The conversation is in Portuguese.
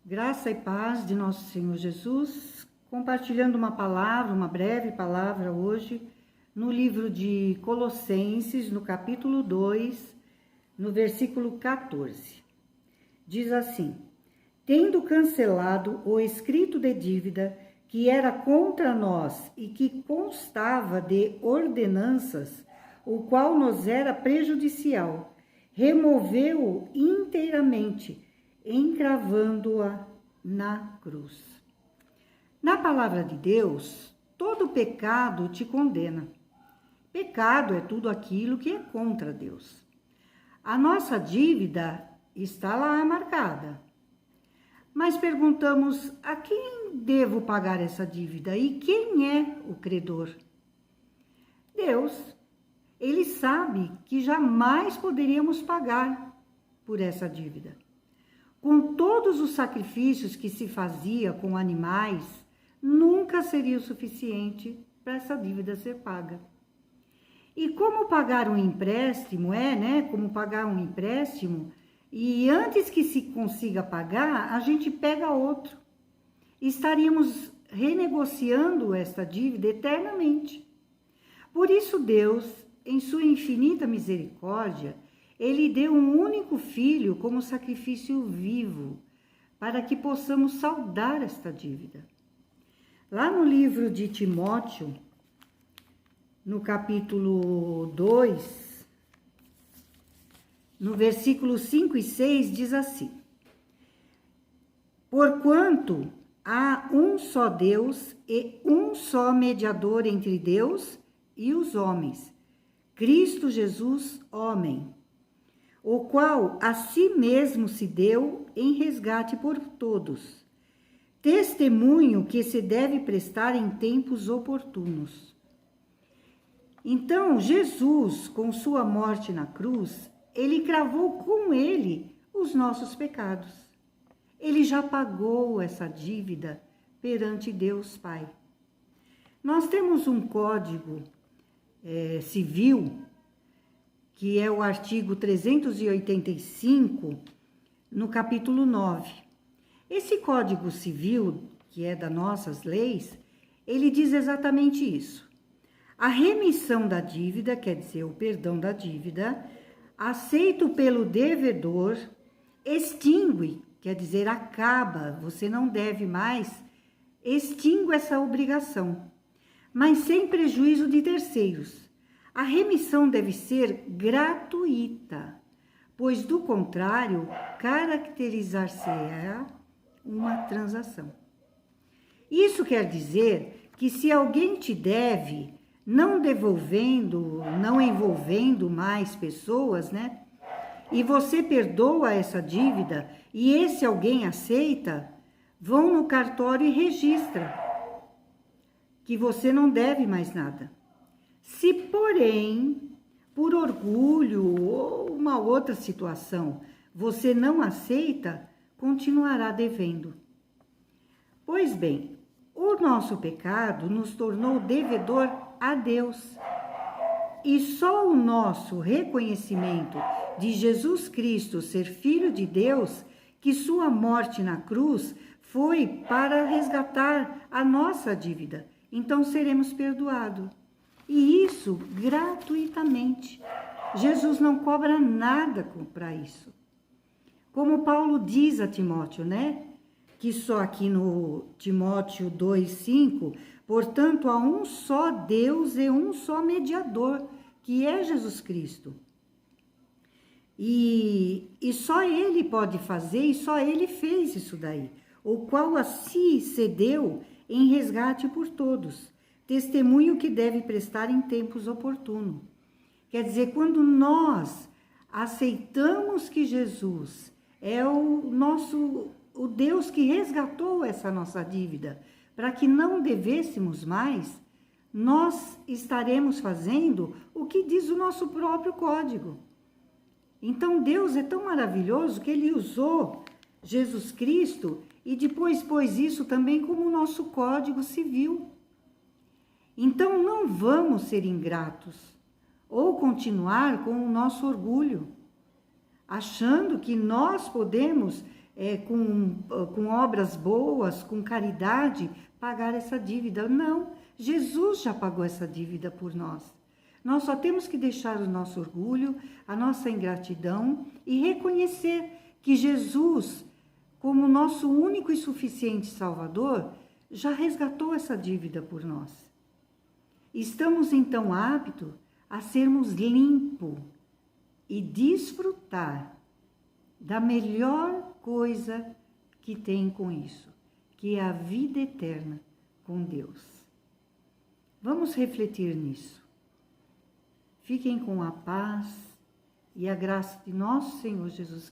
Graça e paz de nosso Senhor Jesus, compartilhando uma breve palavra hoje, no livro de Colossenses, no capítulo 2, no versículo 14. Diz assim: tendo cancelado o escrito de dívida que era contra nós e que constava de ordenanças, o qual nos era prejudicial, removeu-o inteiramente, encravando-a na cruz. Na palavra de Deus, todo pecado te condena. Pecado é tudo aquilo que é contra Deus. A nossa dívida está lá marcada. Mas perguntamos: a quem devo pagar essa dívida e quem é o credor? Deus. Ele sabe que jamais poderíamos pagar por essa dívida. Com todos os sacrifícios que se fazia com animais, nunca seria o suficiente para essa dívida ser paga. E como pagar um empréstimo como pagar um empréstimo, e antes que se consiga pagar, a gente pega outro. Estaríamos renegociando esta dívida eternamente. Por isso Deus, em sua infinita misericórdia, Ele deu um único filho como sacrifício vivo, para que possamos saldar esta dívida. Lá no livro de Timóteo, no capítulo 2, no versículo 5 e 6, diz assim: porquanto há um só Deus e um só mediador entre Deus e os homens, Cristo Jesus, homem, o qual a si mesmo se deu em resgate por todos, testemunho que se deve prestar em tempos oportunos. Então, Jesus, com sua morte na cruz, ele cravou com ele os nossos pecados. Ele já pagou essa dívida perante Deus Pai. Nós temos um código civil, que é o artigo 385, no capítulo 9. Esse Código Civil, que é das nossas leis, ele diz exatamente isso. A remissão da dívida, quer dizer, o perdão da dívida, aceito pelo devedor, extingue, quer dizer, acaba, você não deve mais, extingue essa obrigação, mas sem prejuízo de terceiros. A remissão deve ser gratuita, pois, do contrário, caracterizar-se-á uma transação. Isso quer dizer que se alguém te deve, não envolvendo mais pessoas, e você perdoa essa dívida e esse alguém aceita, vão no cartório e registra que você não deve mais nada. Se, porém, por orgulho ou uma outra situação, você não aceita, continuará devendo. Pois bem, o nosso pecado nos tornou devedor a Deus. E só o nosso reconhecimento de Jesus Cristo ser Filho de Deus, que sua morte na cruz foi para resgatar a nossa dívida, então seremos perdoados. E isso gratuitamente. Jesus não cobra nada para isso. Como Paulo diz a Timóteo, que só aqui no Timóteo 2,5, portanto, há um só Deus e um só mediador, que é Jesus Cristo. E só Ele pode fazer, e só Ele fez isso daí, o qual a si cedeu em resgate por todos. Testemunho que deve prestar em tempos oportunos. Quer dizer, quando nós aceitamos que Jesus é o Deus que resgatou essa nossa dívida, para que não devêssemos mais, nós estaremos fazendo o que diz o nosso próprio código. Então, Deus é tão maravilhoso que Ele usou Jesus Cristo e depois pôs isso também como o nosso código civil. Então, não vamos ser ingratos ou continuar com o nosso orgulho, achando que nós podemos com obras boas, com caridade, pagar essa dívida. Não, Jesus já pagou essa dívida por nós. Nós só temos que deixar o nosso orgulho, a nossa ingratidão e reconhecer que Jesus, como nosso único e suficiente Salvador, já resgatou essa dívida por nós. Estamos então aptos a sermos limpos e desfrutar da melhor coisa que tem com isso, que é a vida eterna com Deus. Vamos refletir nisso. Fiquem com a paz e a graça de nosso Senhor Jesus